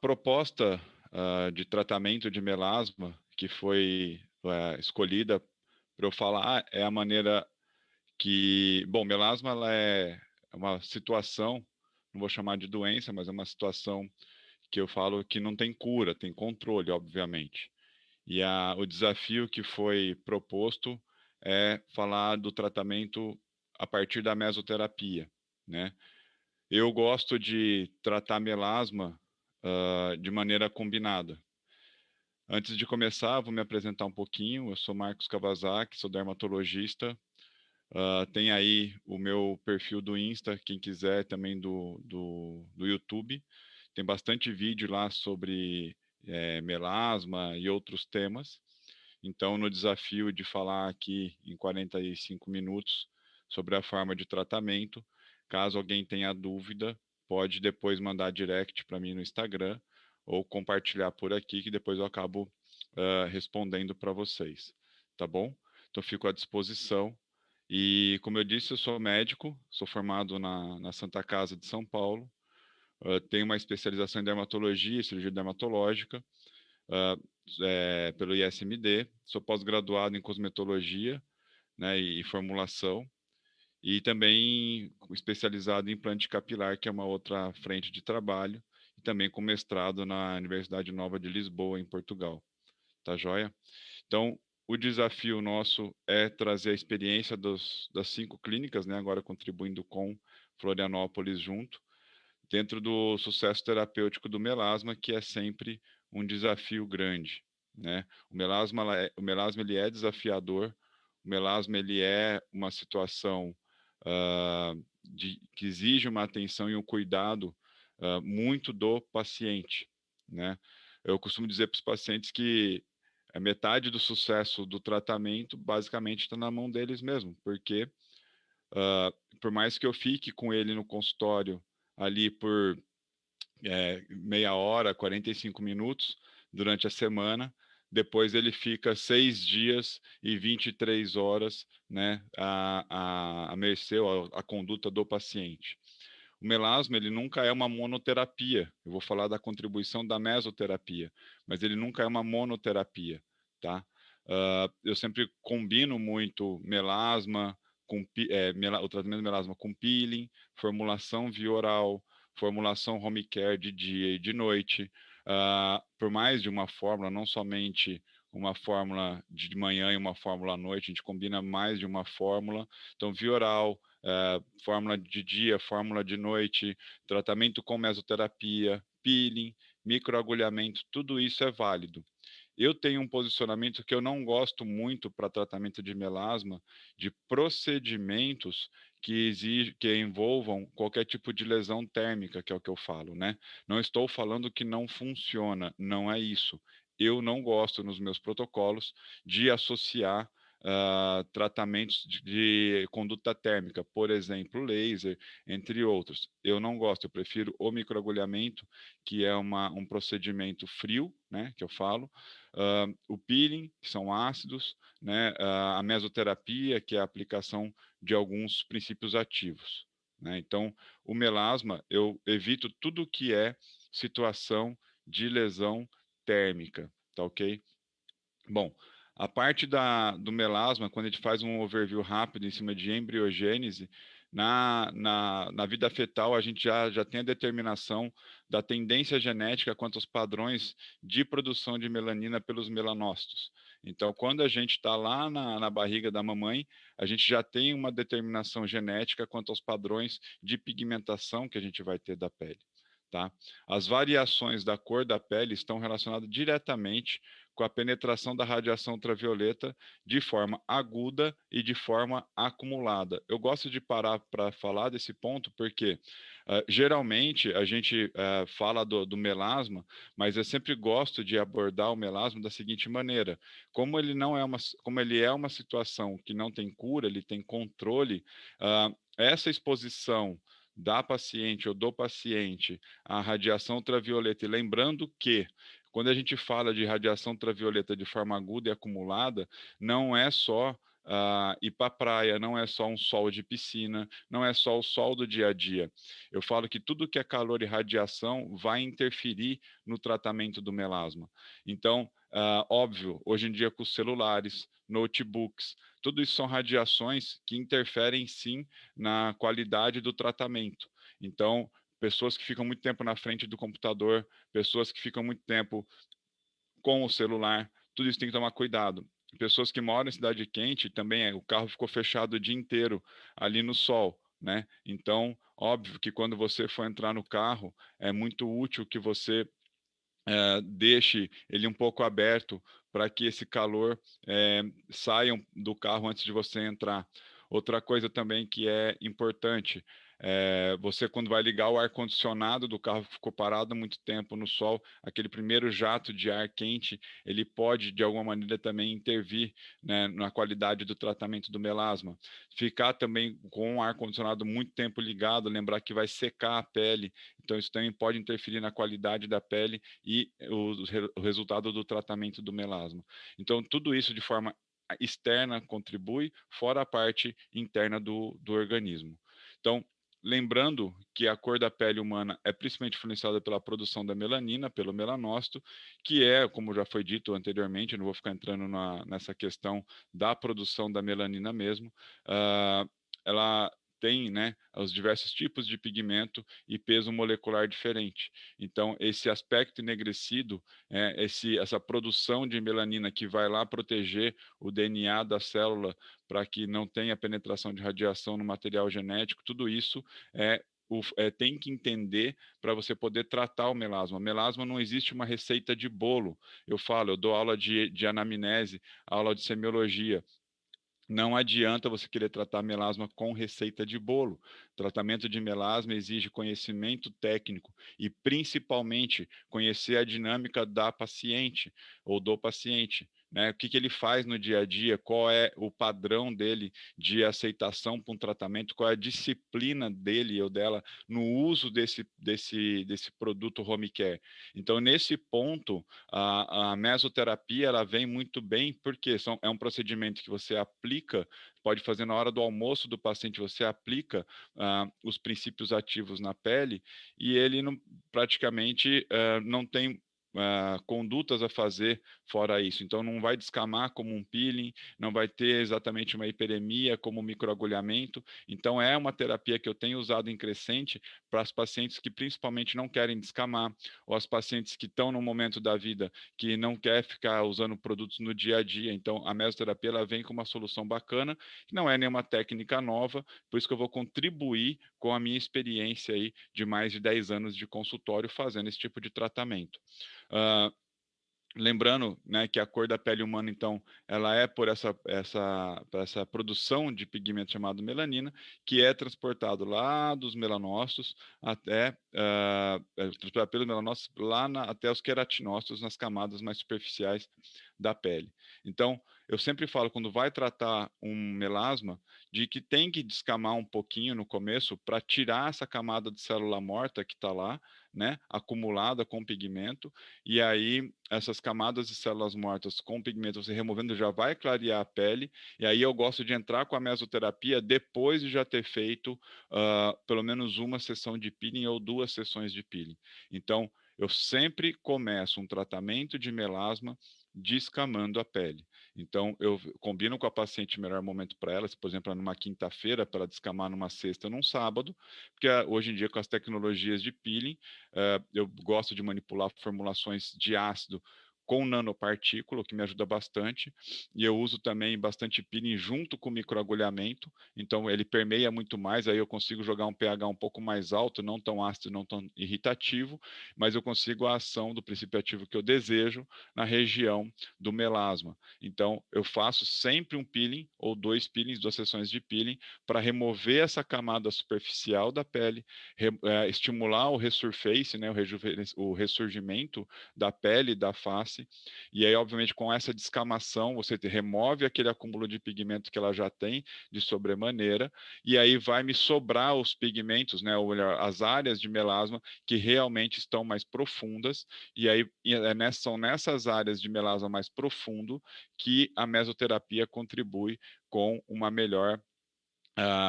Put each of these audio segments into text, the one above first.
proposta de tratamento de melasma que foi escolhida para eu falar é a maneira que, bom, melasma ela é uma situação, não vou chamar de doença, mas é uma situação que eu falo que não tem cura, tem controle, obviamente. E o desafio que foi proposto é falar do tratamento a partir da mesoterapia, né? Eu gosto de tratar melasma de maneira combinada. Antes de começar, vou me apresentar um pouquinho. Eu sou Marcos Kawasaki, sou dermatologista. Tem aí o meu perfil do Insta, quem quiser, também do YouTube. Tem bastante vídeo lá sobre melasma e outros temas. Então, no desafio de falar aqui em 45 minutos sobre a forma de tratamento, caso alguém tenha dúvida, pode depois mandar direct para mim no Instagram ou compartilhar por aqui, que depois eu acabo respondendo para vocês, tá bom? Então, fico à disposição. E, como eu disse, eu sou médico, sou formado na Santa Casa de São Paulo, tenho uma especialização em dermatologia e cirurgia dermatológica, uh, pelo ISMD, sou pós-graduado em cosmetologia, né, e formulação, e também especializado em implante capilar, que é uma outra frente de trabalho, e também com mestrado na Universidade Nova de Lisboa, em Portugal. Tá joia? Então, o desafio nosso é trazer a experiência das 5 clínicas, né, agora contribuindo com Florianópolis junto, dentro do sucesso terapêutico do melasma, que é sempre um desafio grande, né? O melasma ele é desafiador, o melasma ele é uma situação que exige uma atenção e um cuidado muito do paciente, né? Eu costumo dizer para os pacientes que a metade do sucesso do tratamento basicamente está na mão deles mesmo, porque por mais que eu fique com ele no consultório ali por meia hora, 45 minutos durante a semana. Depois ele fica 6 dias e 23 horas, né, a mercê ou a conduta do paciente. O melasma, ele nunca é uma monoterapia. Eu vou falar da contribuição da mesoterapia, mas ele nunca é uma monoterapia, tá? Eu sempre combino muito melasma com o tratamento de melasma com peeling, formulação via oral, formulação home care de dia e de noite, por mais de uma fórmula, não somente uma fórmula de manhã e uma fórmula à noite, a gente combina mais de uma fórmula. Então, via oral, fórmula de dia, fórmula de noite, tratamento com mesoterapia, peeling, microagulhamento, tudo isso é válido. Eu tenho um posicionamento que eu não gosto muito para tratamento de melasma, de procedimentos que envolvam qualquer tipo de lesão térmica, que é o que eu falo, né? Não estou falando que não funciona, não é isso. Eu não gosto nos meus protocolos de associar tratamentos de conduta térmica, por exemplo, laser, entre outros. Eu não gosto, eu prefiro o microagulhamento, que é um procedimento frio, né, que eu falo, o peeling, que são ácidos, né, a mesoterapia, que é a aplicação de alguns princípios ativos, né? Então, o melasma, eu evito tudo que é situação de lesão térmica, tá ok? Bom, a parte do melasma, quando a gente faz um overview rápido em cima de embriogênese, na vida fetal a gente já tem a determinação da tendência genética quanto aos padrões de produção de melanina pelos melanócitos. Então, quando a gente está lá na barriga da mamãe, a gente já tem uma determinação genética quanto aos padrões de pigmentação que a gente vai ter da pele. Tá? As variações da cor da pele estão relacionadas diretamente com a penetração da radiação ultravioleta de forma aguda e de forma acumulada. Eu gosto de parar para falar desse ponto porque geralmente a gente fala do melasma, mas eu sempre gosto de abordar o melasma da seguinte maneira: como ele é uma situação que não tem cura, ele tem controle, essa exposição da paciente ou do paciente à radiação ultravioleta, e lembrando que quando a gente fala de radiação ultravioleta de forma aguda e acumulada, não é só ir para a praia, não é só um sol de piscina, não é só o sol do dia a dia. Eu falo que tudo que é calor e radiação vai interferir no tratamento do melasma. Então, óbvio, hoje em dia com os celulares, notebooks, tudo isso são radiações que interferem sim na qualidade do tratamento. Então, pessoas que ficam muito tempo na frente do computador, pessoas que ficam muito tempo com o celular, tudo isso tem que tomar cuidado. Pessoas que moram em cidade quente também, o carro ficou fechado o dia inteiro ali no sol, né? Então, óbvio que quando você for entrar no carro, é muito útil que você deixe ele um pouco aberto para que esse calor saia do carro antes de você entrar. Outra coisa também que é importante, você quando vai ligar o ar-condicionado do carro que ficou parado há muito tempo no sol, aquele primeiro jato de ar quente, ele pode de alguma maneira também intervir, né, na qualidade do tratamento do melasma. Ficar também com o ar-condicionado muito tempo ligado, lembrar que vai secar a pele, então isso também pode interferir na qualidade da pele e o resultado do tratamento do melasma. Então, tudo isso de forma externa contribui, fora a parte interna do organismo. Então, lembrando que a cor da pele humana é principalmente influenciada pela produção da melanina, pelo melanócito, que é, como já foi dito anteriormente, eu não vou ficar entrando nessa questão da produção da melanina mesmo, ela tem, né, os diversos tipos de pigmento e peso molecular diferente. Então, esse aspecto enegrecido, essa produção de melanina que vai lá proteger o DNA da célula para que não tenha penetração de radiação no material genético, tudo isso tem que entender para você poder tratar o melasma. Melasma não existe uma receita de bolo. Eu falo, eu dou aula de anamnese, aula de semiologia. Não adianta você querer tratar melasma com receita de bolo. Tratamento de melasma exige conhecimento técnico e, principalmente, conhecer a dinâmica da paciente ou do paciente. Né? O que ele faz no dia a dia, qual é o padrão dele de aceitação para um tratamento, qual é a disciplina dele ou dela no uso desse produto home care. Então, nesse ponto, a mesoterapia ela vem muito bem porque é um procedimento que você aplica, pode fazer na hora do almoço do paciente, você aplica os princípios ativos na pele e ele não, praticamente não tem condutas a fazer fora isso. Então, não vai descamar como um peeling, não vai ter exatamente uma hiperemia como um microagulhamento. Então, é uma terapia que eu tenho usado em crescente para as pacientes que principalmente não querem descamar, ou as pacientes que estão num momento da vida que não quer ficar usando produtos no dia a dia. Então, a mesoterapia ela vem com uma solução bacana, que não é nenhuma técnica nova, por isso que eu vou contribuir com a minha experiência aí de mais de 10 anos de consultório fazendo esse tipo de tratamento. Uh, Lembrando, né, que a cor da pele humana, então, ela é por essa produção de pigmento chamado melanina, que é transportado lá dos melanócitos até, transportado pelos melanócitos lá até os queratinócitos, nas camadas mais superficiais da pele. Então, eu sempre falo, quando vai tratar um melasma, de que tem que descamar um pouquinho no começo para tirar essa camada de célula morta que está lá, né, acumulada com pigmento, e aí essas camadas de células mortas com pigmento você removendo já vai clarear a pele, e aí eu gosto de entrar com a mesoterapia depois de já ter feito pelo menos uma sessão de peeling ou 2 sessões de peeling. Então, eu sempre começo um tratamento de melasma descamando a pele. Então, eu combino com a paciente o melhor momento para ela, se, por exemplo, numa quinta-feira, para descamar numa sexta ou num sábado, porque hoje em dia, com as tecnologias de peeling, eu gosto de manipular formulações de ácido com nanopartícula, o que me ajuda bastante, e eu uso também bastante peeling junto com microagulhamento, então ele permeia muito mais, aí eu consigo jogar um pH um pouco mais alto, não tão ácido, não tão irritativo, mas eu consigo a ação do princípio ativo que eu desejo na região do melasma. Então, eu faço sempre um peeling ou 2 peelings, 2 sessões de peeling, para remover essa camada superficial da pele, estimular o resurface, né, o ressurgimento da pele, da face, acontece. E aí, obviamente, com essa descamação, você remove aquele acúmulo de pigmento que ela já tem de sobremaneira, e aí vai me sobrar os pigmentos, né, ou melhor, as áreas de melasma que realmente estão mais profundas, e aí são nessas áreas de melasma mais profundo que a mesoterapia contribui com uma melhor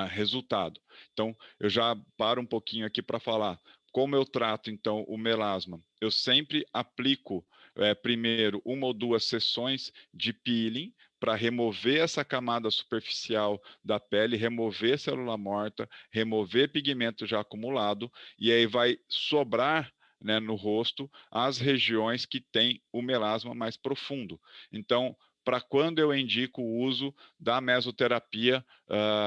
resultado. Então, eu já paro um pouquinho aqui para falar como eu trato, então, o melasma. Eu sempre aplico, primeiro, 1 ou 2 sessões de peeling para remover essa camada superficial da pele, remover célula morta, remover pigmento já acumulado, e aí vai sobrar, né, no rosto as regiões que têm o melasma mais profundo. Então, para quando eu indico o uso da mesoterapia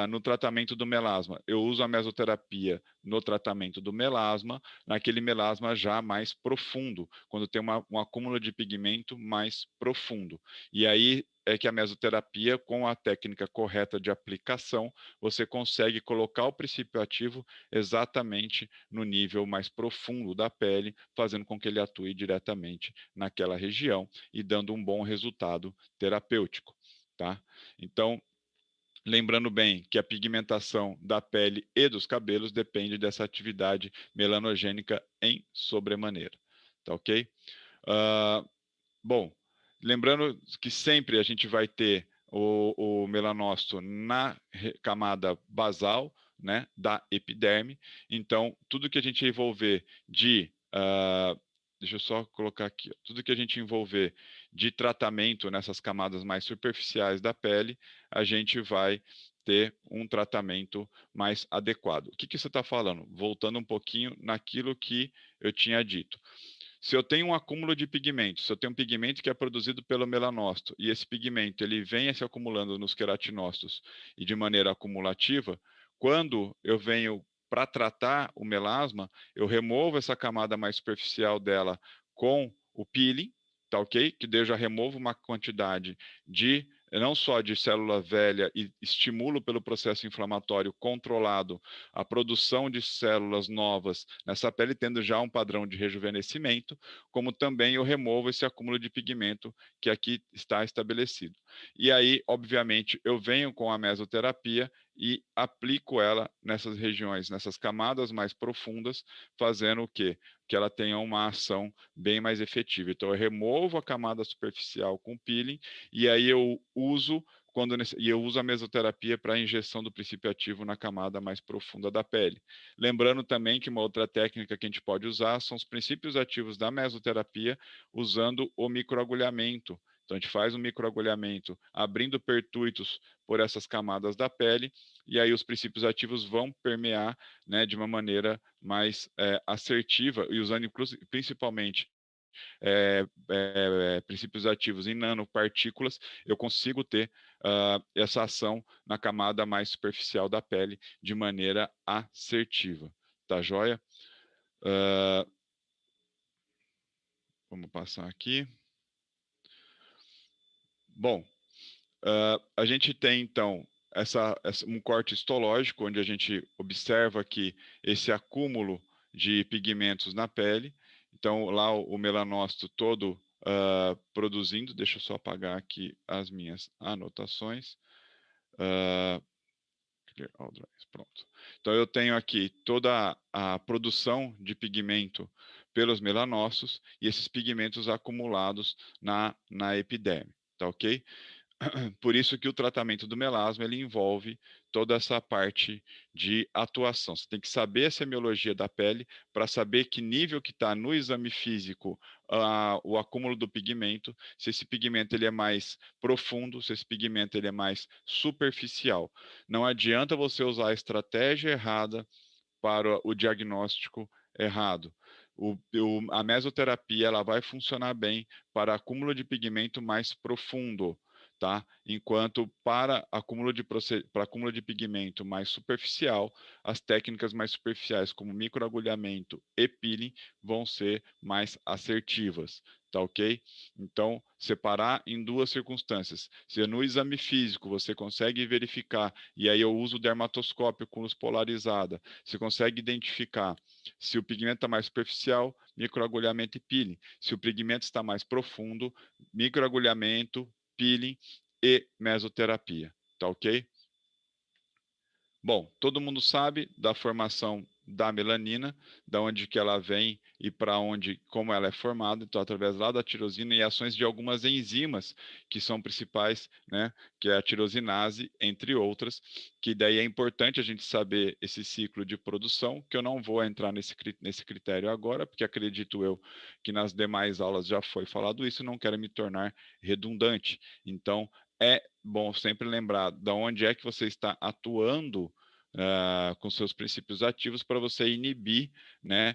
no tratamento do melasma? Eu uso a mesoterapia no tratamento do melasma, naquele melasma já mais profundo, quando tem um acúmulo de pigmento mais profundo. E aí é que a mesoterapia, com a técnica correta de aplicação, você consegue colocar o princípio ativo exatamente no nível mais profundo da pele, fazendo com que ele atue diretamente naquela região e dando um bom resultado terapêutico, tá? Então, lembrando bem que a pigmentação da pele e dos cabelos depende dessa atividade melanogênica em sobremaneira, tá ok? Uh, Bom, lembrando que sempre a gente vai ter o melanócito na camada basal, né, da epiderme. Então, tudo que a gente envolver de deixa eu só colocar aqui, tudo que a gente envolver de tratamento nessas camadas mais superficiais da pele, a gente vai ter um tratamento mais adequado. O que que você está falando? Voltando um pouquinho naquilo que eu tinha dito. Se eu tenho um acúmulo de pigmento, se eu tenho um pigmento que é produzido pelo melanócito e esse pigmento ele vem se acumulando nos queratinócitos e de maneira acumulativa, quando eu venho para tratar o melasma, eu removo essa camada mais superficial dela com o peeling, tá ok? Que daí eu já removo uma quantidade de não só de célula velha e estimulo pelo processo inflamatório controlado a produção de células novas nessa pele, tendo já um padrão de rejuvenescimento, como também eu removo esse acúmulo de pigmento que aqui está estabelecido. E aí, obviamente, eu venho com a mesoterapia e aplico ela nessas regiões, nessas camadas mais profundas, fazendo o quê? Que ela tenha uma ação bem mais efetiva. Então, eu removo a camada superficial com peeling e aí eu uso e eu uso a mesoterapia para a injeção do princípio ativo na camada mais profunda da pele. Lembrando também que uma outra técnica que a gente pode usar são os princípios ativos da mesoterapia usando o microagulhamento. Então, a gente faz um microagulhamento abrindo pertuitos por essas camadas da pele, e aí os princípios ativos vão permear, né, de uma maneira mais assertiva, e usando principalmente princípios ativos em nanopartículas, eu consigo ter essa ação na camada mais superficial da pele de maneira assertiva. Tá joia? Vamos passar aqui. Bom, a gente tem então um corte histológico, onde a gente observa aqui esse acúmulo de pigmentos na pele. Então, lá o melanócito todo produzindo. Deixa eu só apagar aqui as minhas anotações. Clear all dries, pronto. Então, eu tenho aqui toda a produção de pigmento pelos melanócitos e esses pigmentos acumulados na epiderme, tá ok? Por isso que o tratamento do melasma ele envolve toda essa parte de atuação. Você tem que saber a semiologia da pele para saber que nível que está no exame físico o acúmulo do pigmento, se esse pigmento ele é mais profundo, se esse pigmento ele é mais superficial. Não adianta você usar a estratégia errada para o diagnóstico errado. A mesoterapia ela vai funcionar bem para acúmulo de pigmento mais profundo, tá? Enquanto para acúmulo de pigmento mais superficial, as técnicas mais superficiais, como microagulhamento e peeling, vão ser mais assertivas, tá ok? Então, separar em duas circunstâncias. Se no exame físico você consegue verificar, e aí eu uso o dermatoscópio com luz polarizada, você consegue identificar se o pigmento está mais superficial, microagulhamento e peeling. Se o pigmento está mais profundo, microagulhamento, peeling e mesoterapia, tá ok? Bom, todo mundo sabe da formação da melanina, da onde que ela vem e para onde, como ela é formada, então através lá da tirosina e ações de algumas enzimas que são principais, né, que é a tirosinase, entre outras, que daí é importante a gente saber esse ciclo de produção, que eu não vou entrar nesse critério agora, porque acredito eu que nas demais aulas já foi falado isso, não quero me tornar redundante. Então, é bom sempre lembrar de onde é que você está atuando com seus princípios ativos para você inibir, né,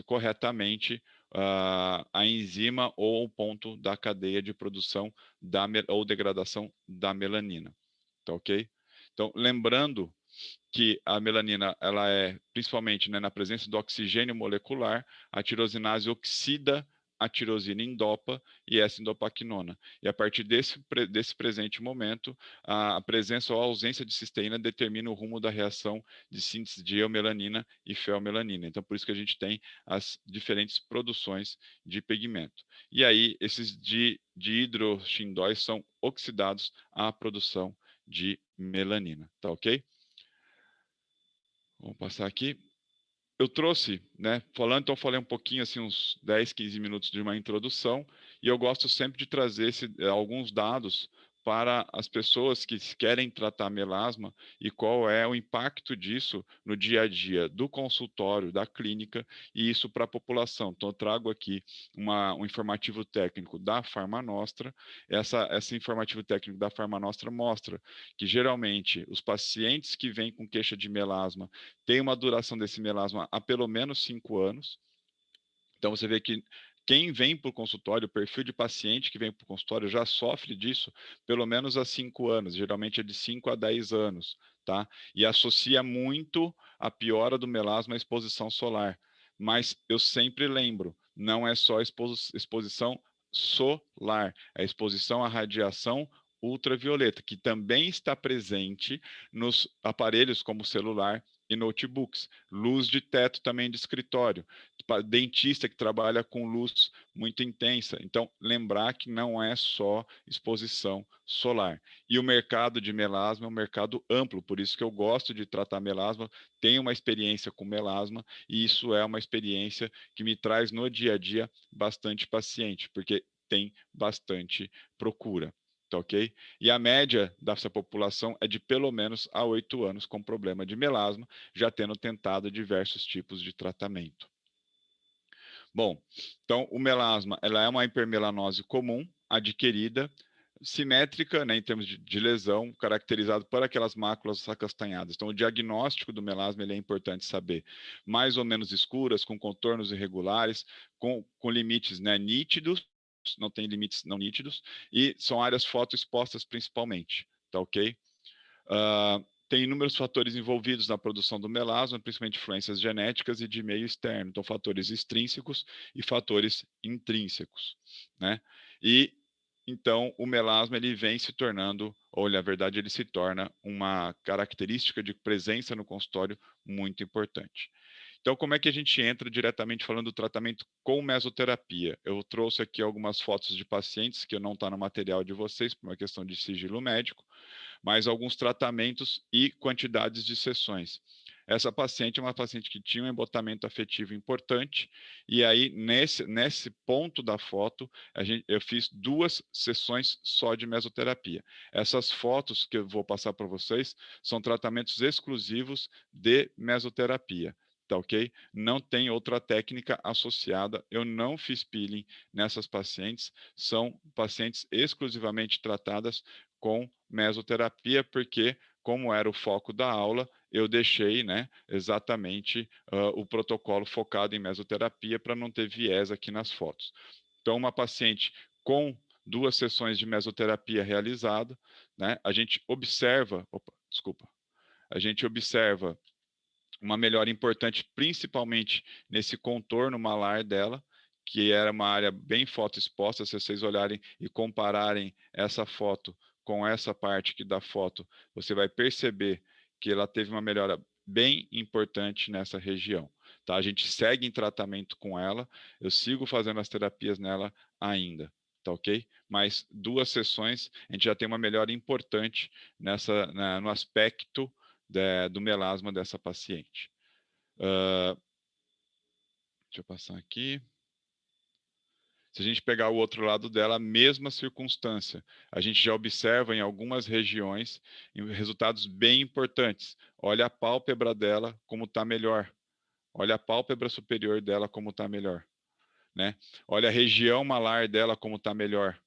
corretamente a enzima ou o ponto da cadeia de produção ou degradação da melanina. Tá ok? Então, lembrando que a melanina, ela é, principalmente, né, na presença do oxigênio molecular, a tirosinase oxida a tirosina em dopa e essa endopaquinona. E a partir desse presente momento, a presença ou a ausência de cisteína determina o rumo da reação de síntese de eumelanina e feomelanina. Então, por isso que a gente tem as diferentes produções de pigmento. E aí, esses dihidroxindóis são oxidados à produção de melanina, tá ok? Vamos passar aqui. Eu trouxe, né, então falei um pouquinho, assim, uns 10, 15 minutos de uma introdução, e eu gosto sempre de trazer alguns dados para as pessoas que querem tratar melasma e qual é o impacto disso no dia a dia do consultório, da clínica, e isso para a população. Então, eu trago aqui um informativo técnico da Farmanostra. Esse informativo técnico da Farmanostra mostra que, geralmente, os pacientes que vêm com queixa de melasma tem uma duração desse melasma há pelo menos 5 anos. Então, você vê que quem vem para o consultório, o perfil de paciente que vem para o consultório já sofre disso pelo menos há 5 anos, geralmente é de 5 a 10 anos, tá? E associa muito a piora do melasma à exposição solar. Mas eu sempre lembro, não é só exposição solar, é exposição à radiação ultravioleta, que também está presente nos aparelhos como celular e notebooks. Luz de teto também de escritório, dentista que trabalha com luz muito intensa. Então, lembrar que não é só exposição solar. E o mercado de melasma é um mercado amplo, por isso que eu gosto de tratar melasma, tenho uma experiência com melasma, e isso é uma experiência que me traz no dia a dia bastante paciente, porque tem bastante procura. Tá ok? E a média dessa população é de pelo menos há 8 anos com problema de melasma, já tendo tentado diversos tipos de tratamento. Bom, então o melasma, ela é uma hipermelanose comum, adquirida, simétrica, né, em termos de lesão, caracterizado por aquelas máculas acastanhadas. Então, o diagnóstico do melasma ele é importante saber. Mais ou menos escuras, com contornos irregulares, com limites, né, nítidos, não tem limites não nítidos, e são áreas fotoexpostas principalmente, tá ok? Tem inúmeros fatores envolvidos na produção do melasma, principalmente influências genéticas e de meio externo, então fatores extrínsecos e fatores intrínsecos, né? E então o melasma ele vem se tornando, ou na verdade ele se torna uma característica de presença no consultório muito importante. Então, como é que a gente entra diretamente falando do tratamento com mesoterapia? Eu trouxe aqui algumas fotos de pacientes que não está no material de vocês, por uma questão de sigilo médico, mas alguns tratamentos e quantidades de sessões. Essa paciente é uma paciente que tinha um embotamento afetivo importante, e aí, nesse ponto da foto, eu fiz 2 sessões só de mesoterapia. Essas fotos que eu vou passar para vocês são tratamentos exclusivos de mesoterapia. Tá ok? Não tem outra técnica associada. Eu não fiz peeling nessas pacientes. São pacientes exclusivamente tratadas com mesoterapia, porque, como era o foco da aula, eu deixei, né, exatamente o protocolo focado em mesoterapia para não ter viés aqui nas fotos. Então, uma paciente com 2 sessões de mesoterapia realizada, né, a gente observa, a gente observa uma melhora importante, principalmente nesse contorno malar dela, que era uma área bem fotoexposta. Se vocês olharem e compararem essa foto com essa parte aqui da foto, você vai perceber que ela teve uma melhora bem importante nessa região. Tá? A gente segue em tratamento com ela, eu sigo fazendo as terapias nela ainda, tá ok? Mas 2 sessões, a gente já tem uma melhora importante no aspecto do melasma dessa paciente. Deixa eu passar aqui. Se a gente pegar o outro lado dela, a mesma circunstância. A gente já observa em algumas regiões resultados bem importantes. Olha a pálpebra dela como está melhor. Olha a pálpebra superior dela como está melhor. Né? Olha a região malar dela como está melhor.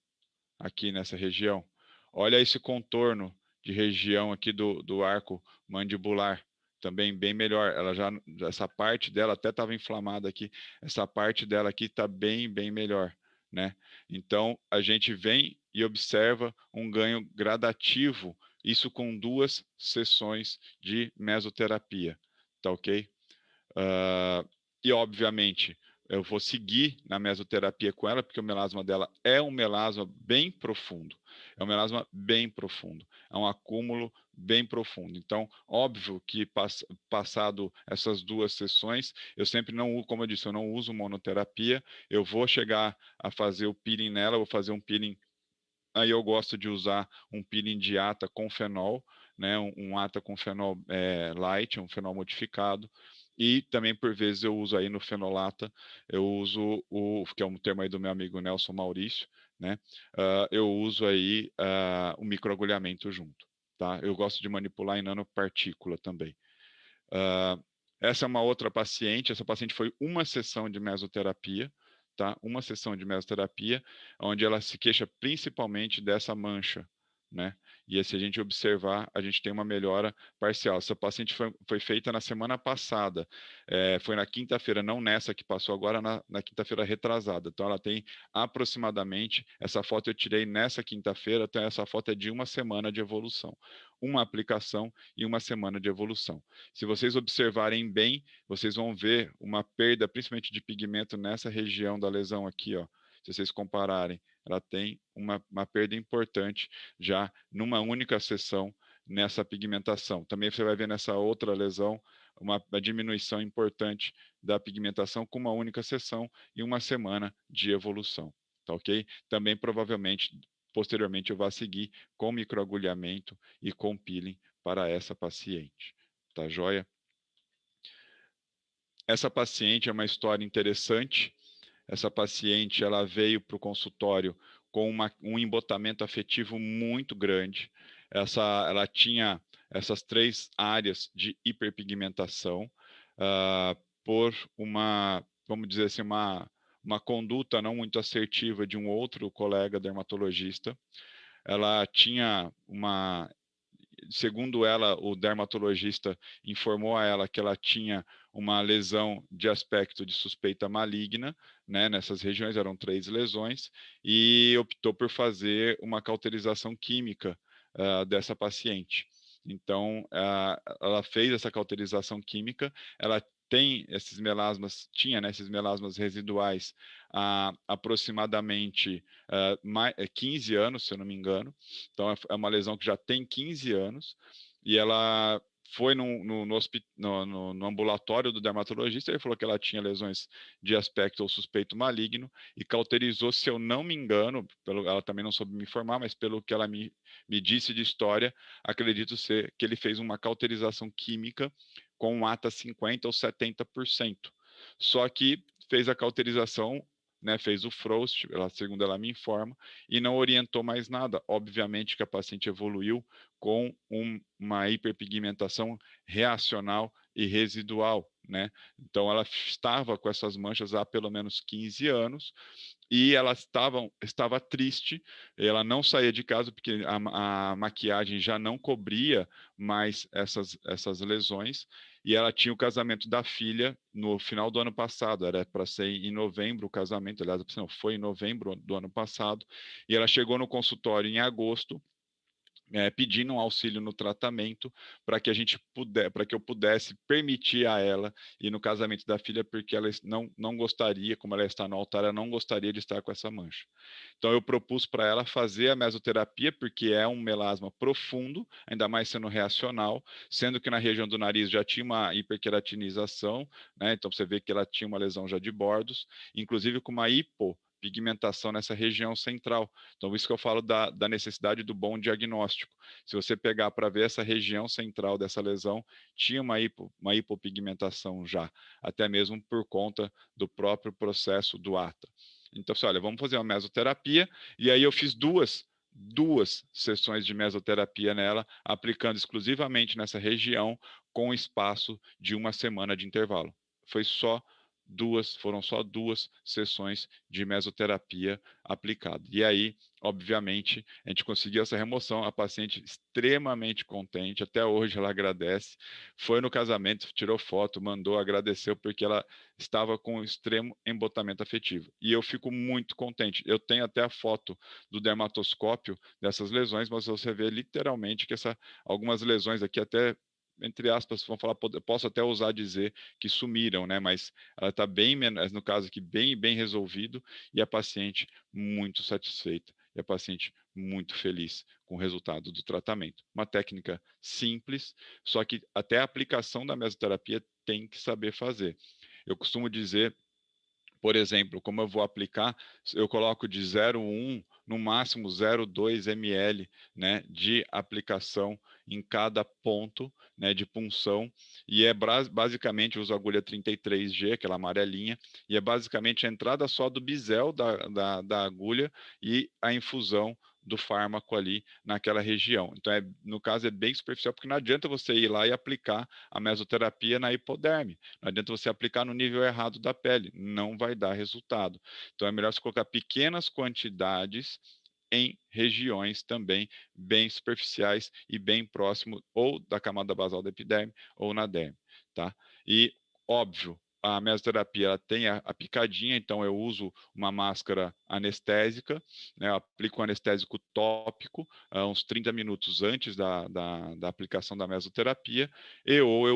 Aqui nessa região. Olha esse contorno de região aqui do arco mandibular. Também bem melhor. Ela já, essa parte dela até estava inflamada aqui. Essa parte dela aqui está bem, bem melhor. Né? Então, a gente vem e observa um ganho gradativo, isso com 2 sessões de mesoterapia, tá ok? E, obviamente, eu vou seguir na mesoterapia com ela, porque o melasma dela é um melasma bem profundo. É um melasma bem profundo. É um acúmulo bem profundo. Então, óbvio que passado essas 2 sessões, eu sempre não, como eu disse, eu não uso monoterapia. Eu vou chegar a fazer o peeling nela, vou fazer um peeling. Aí eu gosto de usar um peeling de ata com fenol, né? Um ata com fenol light, um fenol modificado. E também, por vezes, eu uso aí no fenolata, eu uso que é um termo aí do meu amigo Nelson Maurício, né? Eu uso aí o microagulhamento junto, tá? Eu gosto de manipular em nanopartícula também. Essa é uma outra paciente, essa paciente foi uma sessão de mesoterapia, tá? Uma sessão de mesoterapia, onde ela se queixa principalmente dessa mancha, né? E se a gente observar, a gente tem uma melhora parcial. Essa paciente foi feita na semana passada, foi na quinta-feira, não nessa que passou agora, na quinta-feira retrasada. Então, ela tem aproximadamente, essa foto eu tirei nessa quinta-feira, então essa foto é de uma semana de evolução. Uma aplicação e uma semana de evolução. Se vocês observarem bem, vocês vão ver uma perda, principalmente de pigmento nessa região da lesão aqui, ó. Se vocês compararem, ela tem uma perda importante já numa única sessão nessa pigmentação. Também você vai ver nessa outra lesão uma diminuição importante da pigmentação com uma única sessão e uma semana de evolução, tá ok? Também provavelmente, posteriormente, eu vou seguir com microagulhamento e com peeling para essa paciente, tá joia? Essa paciente é uma história interessante. Essa paciente ela veio para o consultório com um embotamento afetivo muito grande. Ela tinha essas 3 áreas de hiperpigmentação por vamos dizer assim, uma conduta não muito assertiva de um outro colega dermatologista. Ela tinha segundo ela, o dermatologista informou a ela que ela tinha uma lesão de aspecto de suspeita maligna, né? Nessas regiões eram 3 lesões, e optou por fazer uma cauterização química dessa paciente. Então, ela fez essa cauterização química, ela tem esses melasmas, tinha, né, esses melasmas residuais há aproximadamente 15 anos, se eu não me engano. Então, é uma lesão que já tem 15 anos, e ela foi no ambulatório do dermatologista, ele falou que ela tinha lesões de aspecto ou suspeito maligno, e cauterizou, se eu não me engano, ela também não soube me informar, mas pelo que ela me disse de história, acredito ser que ele fez uma cauterização química com um ATA 50% ou 70%. Só que fez a cauterização, né, fez o Frost, segundo ela me informa, e não orientou mais nada. Obviamente que a paciente evoluiu com uma hiperpigmentação reacional e residual, né? Então ela estava com essas manchas há pelo menos 15 anos, e ela estava triste, ela não saía de casa porque a maquiagem já não cobria mais essas lesões, e ela tinha o casamento da filha no final do ano passado, era para ser em novembro o casamento, aliás, não, foi em novembro do ano passado, e ela chegou no consultório em agosto, pedindo um auxílio no tratamento para que a gente para que eu pudesse permitir a ela ir no casamento da filha, porque ela não gostaria, como ela está no altar, ela não gostaria de estar com essa mancha. Então eu propus para ela fazer a mesoterapia, porque é um melasma profundo, ainda mais sendo reacional, sendo que na região do nariz já tinha uma hiperqueratinização, né? Então você vê que ela tinha uma lesão já de bordos, inclusive com uma hipopigmentação nessa região central. Então, isso que eu falo da necessidade do bom diagnóstico. Se você pegar para ver essa região central dessa lesão, tinha uma hipopigmentação já, até mesmo por conta do próprio processo do ATA. Então, assim, olha, vamos fazer uma mesoterapia, e aí eu fiz duas sessões de mesoterapia nela, aplicando exclusivamente nessa região, com espaço de uma semana de intervalo. Foram só duas sessões de mesoterapia aplicada. E aí, obviamente, a gente conseguiu essa remoção, a paciente extremamente contente, até hoje ela agradece, foi no casamento, tirou foto, mandou, agradeceu, porque ela estava com extremo embotamento afetivo. E eu fico muito contente. Eu tenho até a foto do dermatoscópio dessas lesões, mas você vê literalmente que algumas lesões aqui até, entre aspas, vamos falar, posso até ousar dizer que sumiram, né? Mas ela está bem, no caso aqui, bem resolvido, e a paciente muito satisfeita, e a paciente muito feliz com o resultado do tratamento. Uma técnica simples, só que até a aplicação da mesoterapia tem que saber fazer. Eu costumo dizer, por exemplo, como eu vou aplicar, eu coloco de 0,1, no máximo 0,2 ml, né, de aplicação em cada ponto, né, de punção, e basicamente eu uso a agulha 33G, aquela amarelinha, e é basicamente a entrada só do bisel da agulha e a infusão do fármaco ali naquela região. Então, no caso, é bem superficial, porque não adianta você ir lá e aplicar a mesoterapia na hipoderme. Não adianta você aplicar no nível errado da pele, não vai dar resultado. Então é melhor você colocar pequenas quantidades em regiões também bem superficiais e bem próximo ou da camada basal da epiderme ou na derme, tá? E óbvio, a mesoterapia ela tem a picadinha, então eu uso uma máscara anestésica, né? Eu aplico um anestésico tópico uns 30 minutos antes da aplicação da mesoterapia, ou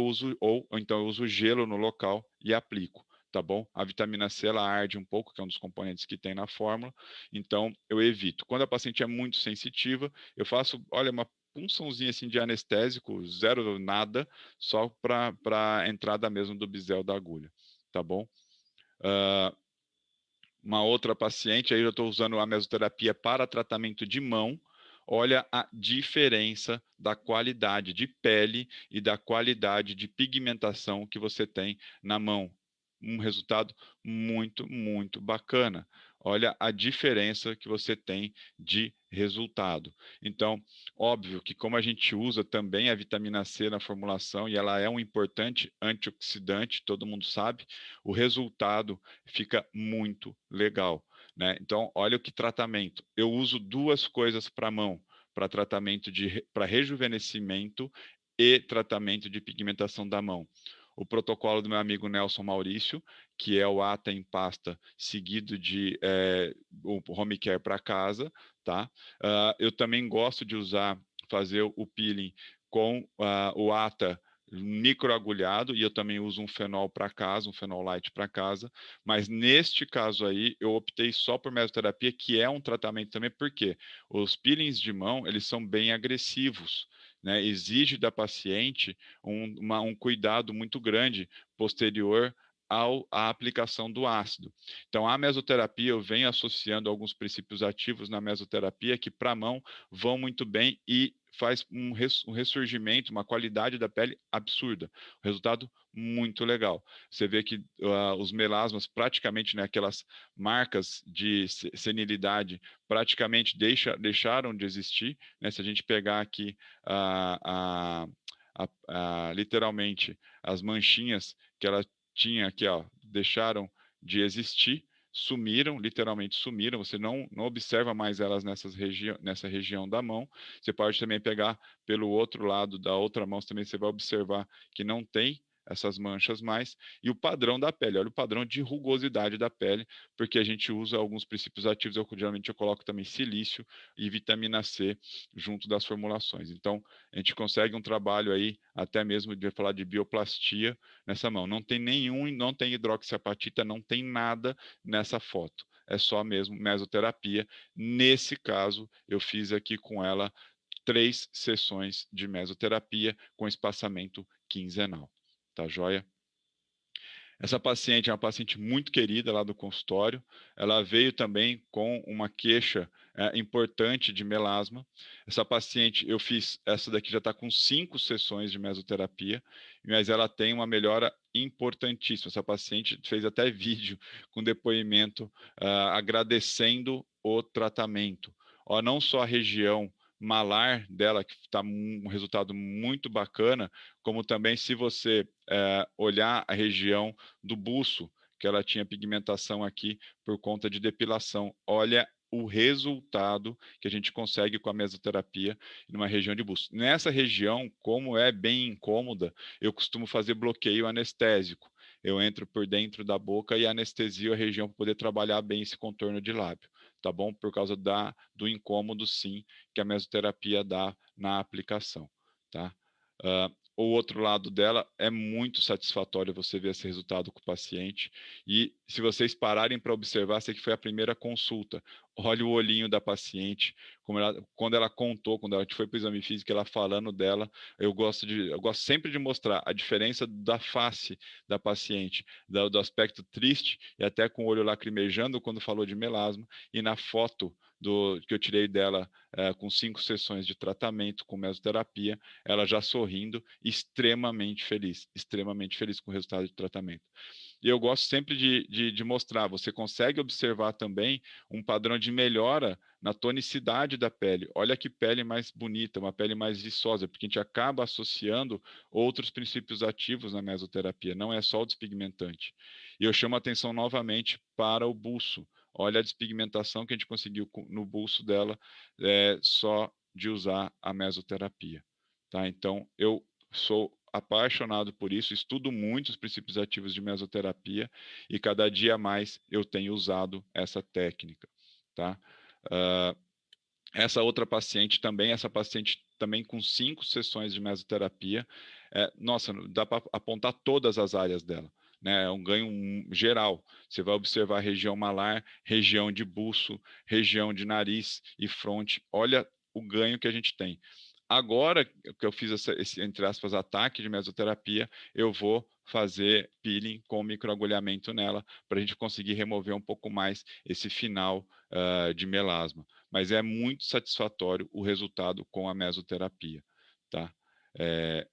então eu uso gelo no local e aplico, tá bom? A vitamina C ela arde um pouco, que é um dos componentes que tem na fórmula, então eu evito. Quando a paciente é muito sensitiva, eu faço, olha, uma punçãozinha assim de anestésico, zero nada, só para entrada mesmo do bisel da agulha, tá bom? Uh, uma outra paciente, aí eu estou usando a mesoterapia para tratamento de mão. Olha a diferença da qualidade de pele e da qualidade de pigmentação que você tem na mão. Um resultado muito bacana. Olha a diferença que você tem de resultado. Então, óbvio que como a gente usa também a vitamina C na formulação e ela é um importante antioxidante, todo mundo sabe, o resultado fica muito legal, né? Então, olha o que tratamento. Eu uso duas coisas para a mão, para tratamento para rejuvenescimento e tratamento de pigmentação da mão. O protocolo do meu amigo Nelson Maurício, que é o ATA em pasta, seguido de o home care para casa, tá? Eu também gosto de fazer o peeling com o ATA microagulhado, e eu também uso um fenol para casa, um fenol light para casa, mas neste caso aí eu optei só por mesoterapia, que é um tratamento também, porque os peelings de mão, eles são bem agressivos, né? Exige da paciente um cuidado muito grande posterior à aplicação do ácido. Então, a mesoterapia, eu venho associando alguns princípios ativos na mesoterapia que para a mão vão muito bem e faz um ressurgimento, uma qualidade da pele absurda. Resultado muito legal. Você vê que os melasmas praticamente, né, aquelas marcas de senilidade praticamente deixaram de existir, né? Se a gente pegar aqui literalmente as manchinhas que ela tinha aqui, ó, deixaram de existir, sumiram, literalmente sumiram, você não observa mais elas nessa região da mão. Você pode também pegar pelo outro lado da outra mão, também você vai observar que não tem essas manchas mais, e o padrão da pele, olha o padrão de rugosidade da pele, porque a gente usa alguns princípios ativos, geralmente eu coloco também silício e vitamina C junto das formulações. Então, a gente consegue um trabalho aí, até mesmo de falar de bioplastia nessa mão. Não tem nenhum, não tem hidroxiapatita, não tem nada nessa foto. É só mesmo mesoterapia. Nesse caso, eu fiz aqui com ela 3 sessões de mesoterapia com espaçamento quinzenal. Tá joia? Essa paciente é uma paciente muito querida lá do consultório. Ela veio também com uma queixa importante de melasma. Essa paciente, eu fiz, essa daqui já está com 5 sessões de mesoterapia, mas ela tem uma melhora importantíssima. Essa paciente fez até vídeo com depoimento agradecendo o tratamento. Ó, não só a região malar dela, que está um resultado muito bacana, como também se você olhar a região do buço, que ela tinha pigmentação aqui por conta de depilação. Olha o resultado que a gente consegue com a mesoterapia numa região de buço. Nessa região, como é bem incômoda, eu costumo fazer bloqueio anestésico. Eu entro por dentro da boca e anestesio a região para poder trabalhar bem esse contorno de lábio, tá bom? Por causa do incômodo, sim, que a mesoterapia dá na aplicação, tá? O outro lado dela é muito satisfatório você ver esse resultado com o paciente. E se vocês pararem para observar, sei que foi a primeira consulta. Olha o olhinho da paciente, quando ela contou, quando a gente foi para o exame físico, ela falando dela, eu gosto sempre de mostrar a diferença da face da paciente, do aspecto triste e até com o olho lacrimejando quando falou de melasma, e na foto que eu tirei dela com 5 sessões de tratamento com mesoterapia, ela já sorrindo, extremamente feliz com o resultado de tratamento. E eu gosto sempre de mostrar, você consegue observar também um padrão de melhora na tonicidade da pele. Olha que pele mais bonita, uma pele mais viçosa, porque a gente acaba associando outros princípios ativos na mesoterapia, não é só o despigmentante. E eu chamo a atenção novamente para o buço. Olha a despigmentação que a gente conseguiu no buço dela, só de usar a mesoterapia. Tá? Então, eu sou apaixonado por isso, estudo muito os princípios ativos de mesoterapia e cada dia mais eu tenho usado essa técnica, tá? Essa outra paciente também, essa paciente também com 5 sessões de mesoterapia, nossa, dá para apontar todas as áreas dela, né? É um ganho geral. Você vai observar a região malar, região de buço, região de nariz e fronte. Olha o ganho que a gente tem. Agora que eu fiz esse, entre aspas, ataque de mesoterapia, eu vou fazer peeling com microagulhamento nela, para a gente conseguir remover um pouco mais esse final de melasma. Mas é muito satisfatório o resultado com a mesoterapia, tá? É,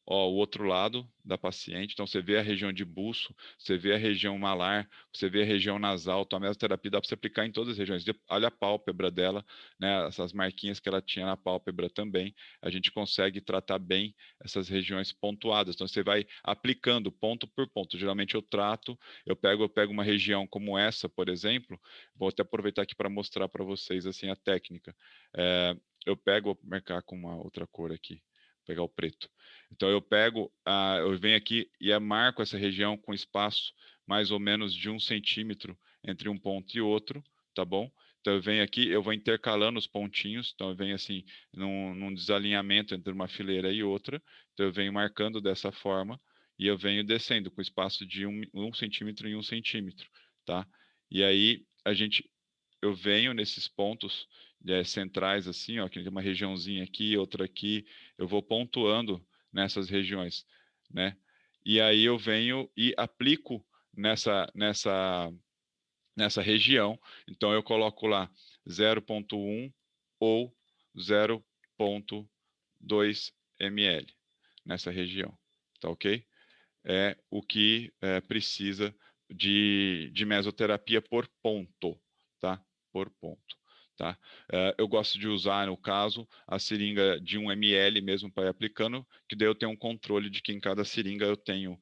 ó, o outro lado da paciente, então você vê a região de buço, você vê a região malar, você vê a região nasal, então a mesoterapia dá para você aplicar em todas as regiões. Olha a pálpebra dela, né, essas marquinhas que ela tinha na pálpebra também, a gente consegue tratar bem essas regiões pontuadas. Então você vai aplicando ponto por ponto. Geralmente eu pego uma região como essa, por exemplo, vou até aproveitar aqui para mostrar para vocês assim a técnica. Vou marcar com uma outra cor aqui, vou pegar o preto. Então eu venho aqui e marco essa região com espaço mais ou menos de 1 centímetro entre um ponto e outro, tá bom? Então eu venho aqui, eu vou intercalando os pontinhos, então eu venho assim num desalinhamento entre uma fileira e outra, então eu venho marcando dessa forma e eu venho descendo com espaço de 1 centímetro em 1 centímetro, tá? E aí eu venho nesses pontos centrais assim, ó, que tem uma regiãozinha aqui, outra aqui, eu vou pontuando nessas regiões, né? E aí eu venho e aplico nessa região. Então eu coloco lá 0,1 ou 0,2 ml nessa região, tá ok? É o que precisa de mesoterapia por ponto, tá? Por ponto. Tá? Eu gosto de usar, no caso, a seringa de 1 ml mesmo para ir aplicando, que daí eu tenho um controle de que em cada seringa eu tenho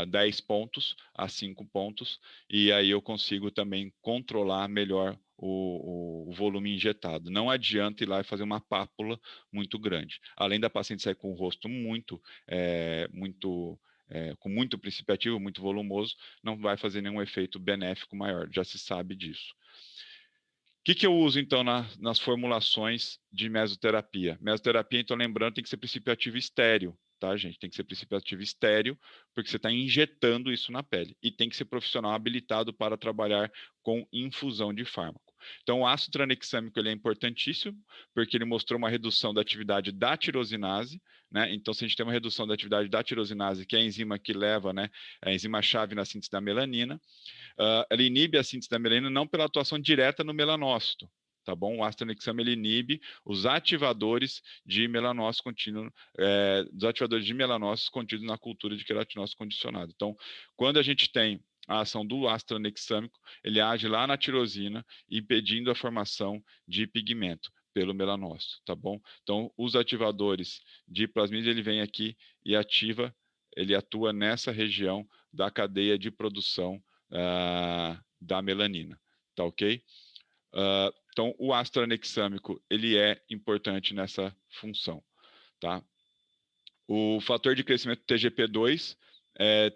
10 pontos a 5 pontos, e aí eu consigo também controlar melhor o volume injetado. Não adianta ir lá e fazer uma pápula muito grande. Além da paciente sair com o rosto muito com muito princípio ativo, muito volumoso, não vai fazer nenhum efeito benéfico maior, já se sabe disso. O que eu uso, então, nas formulações de mesoterapia? Mesoterapia, então, lembrando, tem que ser princípio ativo estéreo, tá, gente? Tem que ser princípio ativo estéreo, porque você está injetando isso na pele. E tem que ser profissional habilitado para trabalhar com infusão de fármaco. Então, o ácido tranexâmico ele é importantíssimo, porque ele mostrou uma redução da atividade da tirosinase, né? Então, se a gente tem uma redução da atividade da tirosinase, que é a enzima que leva, né, a enzima-chave na síntese da melanina, ela inibe a síntese da melanina não pela atuação direta no melanócito, tá bom? O ácido tranexame ele inibe os ativadores de melanócito contínuo, dos ativadores de melanócitos contidos na cultura de queratinócito condicionado. Então, quando a gente tem a ação do ácido tranexâmico, ele age lá na tirosina, impedindo a formação de pigmento pelo melanócito, tá bom? Então, os ativadores de plasmídia, ele vem aqui e ativa, ele atua nessa região da cadeia de produção da melanina, tá ok? Então, o ácido tranexâmico, ele é importante nessa função, tá? O fator de crescimento TGP2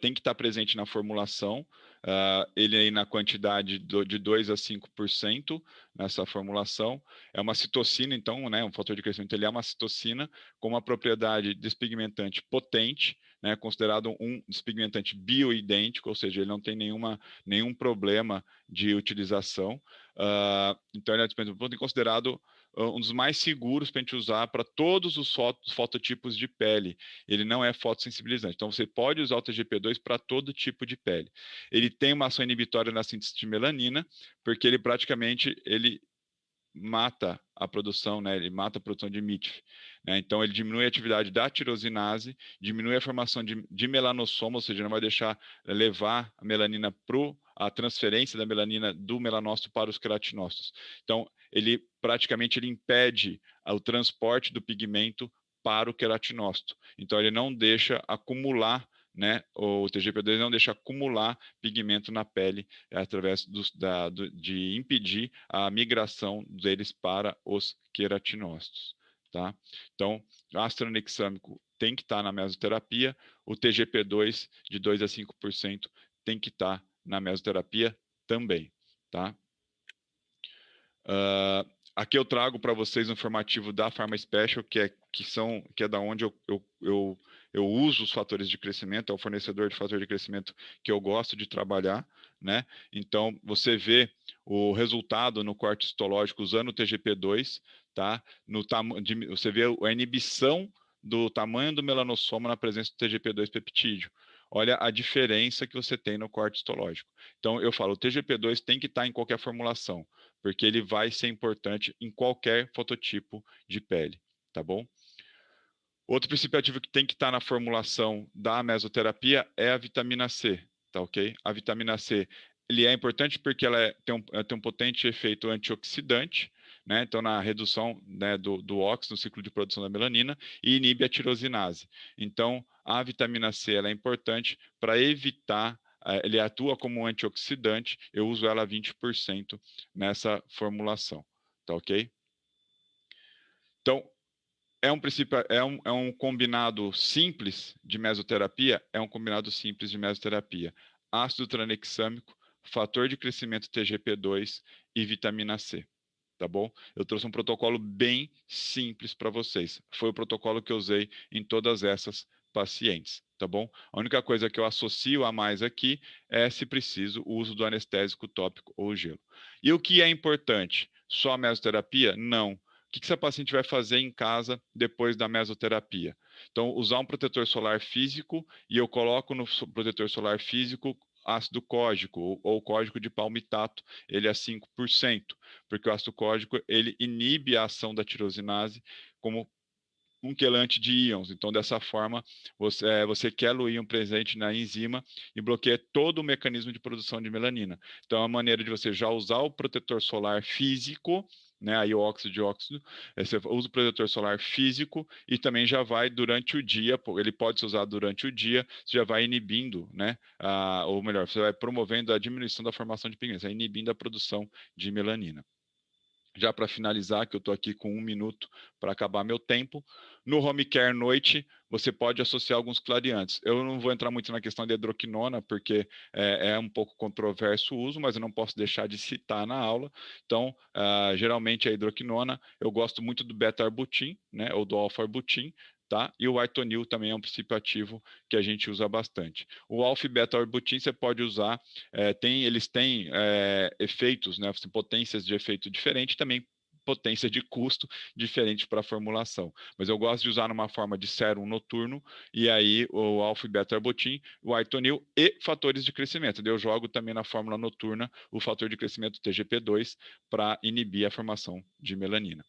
tem que estar presente na formulação, ele aí na quantidade de 2 a 5% nessa formulação. É uma citocina, então, né, um fator de crescimento ele é uma citocina com uma propriedade despigmentante potente, né, considerado um despigmentante bioidêntico, ou seja, ele não tem nenhum problema de utilização. Então, ele é considerado um dos mais seguros para a gente usar para todos os fototipos de pele. Ele não é fotossensibilizante. Então, você pode usar o TGP2 para todo tipo de pele. Ele tem uma ação inibitória na síntese de melanina, porque ele praticamente mata a produção, né? Ele mata a produção de MITF. Né? Então, ele diminui a atividade da tirosinase, diminui a formação de melanossoma, ou seja, não vai deixar levar a melanina para a transferência da melanina do melanócito para os queratinócitos. Então, ele praticamente ele impede o transporte do pigmento para o queratinócito. Então, ele não deixa acumular, né? O TGP2 não deixa acumular pigmento na pele através de impedir a migração deles para os queratinócitos, tá? Então, o ácido tranexâmico tem que estar na mesoterapia, o TGP2 de 2 a 5% tem que estar na mesoterapia também, tá? Aqui eu trago para vocês um informativo da Pharma Special, que é da onde eu uso os fatores de crescimento, é o fornecedor de fator de crescimento que eu gosto de trabalhar, né? Então, você vê o resultado no corte histológico usando o TGP2, tá? Você vê a inibição do tamanho do melanossoma na presença do TGP2 peptídeo. Olha a diferença que você tem no corte histológico. Então, eu falo, o TGP2 tem que estar em qualquer formulação, porque ele vai ser importante em qualquer fototipo de pele, tá bom? Outro princípio ativo que tem que estar na formulação da mesoterapia é a vitamina C, tá ok? A vitamina C, ele é importante porque ela tem um potente efeito antioxidante, né? Então, na redução, né, do óxido no ciclo de produção da melanina e inibe a tirosinase. Então, a vitamina C ela é importante para evitar, ele atua como um antioxidante, eu uso ela 20% nessa formulação, tá ok? Então, é um combinado simples de mesoterapia? É um combinado simples de mesoterapia. Ácido tranexâmico, fator de crescimento TGP2 e vitamina C. Tá bom? Eu trouxe um protocolo bem simples para vocês. Foi o protocolo que eu usei em todas essas pacientes, tá bom? A única coisa que eu associo a mais aqui é, se preciso, o uso do anestésico tópico ou gelo. E o que é importante? Só a mesoterapia? Não. O que essa paciente vai fazer em casa depois da mesoterapia? Então, usar um protetor solar físico e eu coloco no protetor solar físico ácido cógico ou cógico de palmitato, ele é 5%, porque o ácido cógico ele inibe a ação da tirosinase como um quelante de íons. Então, dessa forma, você quer o íon presente na enzima e bloqueia todo o mecanismo de produção de melanina. Então, é uma maneira de você já usar o protetor solar físico, né, aí o óxido de óxido, você usa o protetor solar físico e também já vai durante o dia, ele pode ser usado durante o dia, você já vai inibindo, né, ou melhor, você vai promovendo a diminuição da formação de pigmentos, inibindo a produção de melanina. já para finalizar, que eu estou aqui com 1 minuto para acabar meu tempo, no home care noite, você pode associar alguns clareantes. Eu não vou entrar muito na questão de hidroquinona, porque é um pouco controverso o uso, mas eu não posso deixar de citar na aula. Então, geralmente a hidroquinona, eu gosto muito do beta-arbutin, né, ou do alfa-arbutin, tá? E o artonil também é um princípio ativo que a gente usa bastante. O alfa-beta-arbutin você pode usar, eles têm efeitos, né, potências de efeito diferente, também potência de custo diferente para a formulação. Mas eu gosto de usar numa forma de sérum noturno, e aí o alfa e beta-arbutin, o artonil e fatores de crescimento. Eu jogo também na fórmula noturna o fator de crescimento TGP2 para inibir a formação de melanina.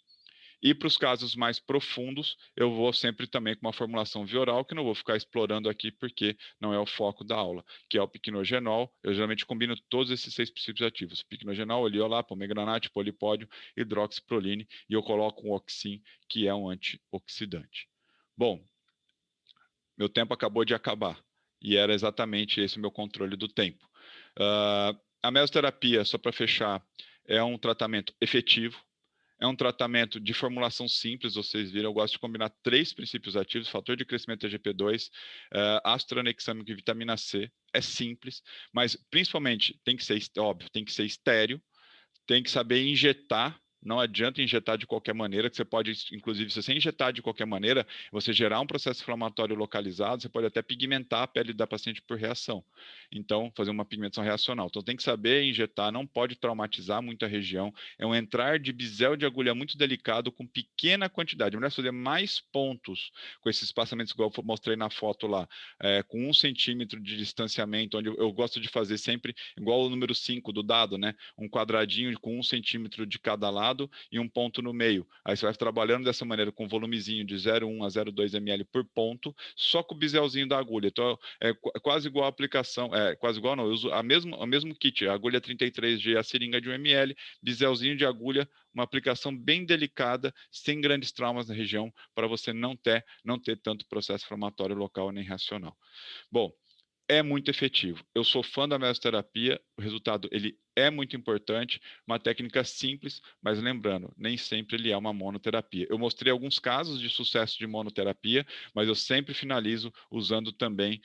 E para os casos mais profundos, eu vou sempre também com uma formulação via oral, que não vou ficar explorando aqui porque não é o foco da aula, que é o piquenogenol. Eu geralmente combino todos esses 6 princípios ativos: piquenogenol, oleolapo, pomegranate, polipódio, hidroxiproline, e eu coloco um oxim, que é um antioxidante. Bom, meu tempo acabou de acabar, e era exatamente esse o meu controle do tempo. A mesoterapia, só para fechar, é um tratamento efetivo, é um tratamento de formulação simples, vocês viram, eu gosto de combinar 3 princípios ativos: fator de crescimento TGP2, ácido tranexâmico e vitamina C. É simples, mas principalmente tem que ser, óbvio, tem que ser estéril, tem que saber injetar. Não adianta injetar de qualquer maneira, que você pode, inclusive, se você injetar de qualquer maneira, você gerar um processo inflamatório localizado, você pode até pigmentar a pele da paciente por reação. Então, fazer uma pigmentação reacional. Então, tem que saber injetar, não pode traumatizar muito a região. É um entrar de bisel de agulha muito delicado, com pequena quantidade. Melhor fazer mais pontos com esses espaçamentos, igual eu mostrei na foto lá, com 1 centímetro de distanciamento, onde eu gosto de fazer sempre, igual o número 5 do dado, né? Um quadradinho com 1 centímetro de cada lado e um ponto no meio. Aí você vai trabalhando dessa maneira, com volumezinho de 0,1 a 0,2 ml por ponto, só com o biselzinho da agulha. Então, é quase igual a aplicação, quase igual não, eu uso o mesmo kit, a agulha 33G, a seringa de 1 ml, biselzinho de agulha, uma aplicação bem delicada, sem grandes traumas na região, para você não ter tanto processo inflamatório local nem reacional. Bom, é muito efetivo. Eu sou fã da mesoterapia, o resultado ele é muito importante, uma técnica simples, mas lembrando, nem sempre ele é uma monoterapia. Eu mostrei alguns casos de sucesso de monoterapia, mas eu sempre finalizo usando também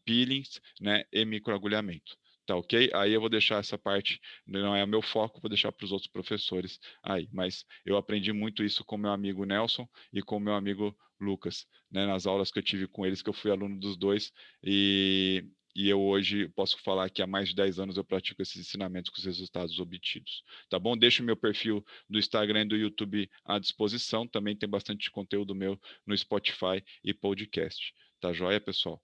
peelings, né, e microagulhamento. Tá ok? Aí eu vou deixar essa parte, não é o meu foco, vou deixar para os outros professores aí. Mas eu aprendi muito isso com meu amigo Nelson e com meu amigo Lucas, né, nas aulas que eu tive com eles, que eu fui aluno dos dois, e eu hoje posso falar que há mais de 10 anos eu pratico esses ensinamentos com os resultados obtidos. Tá bom? Deixo o meu perfil do Instagram e do YouTube à disposição. Também tem bastante conteúdo meu no Spotify e podcast. Tá joia, pessoal?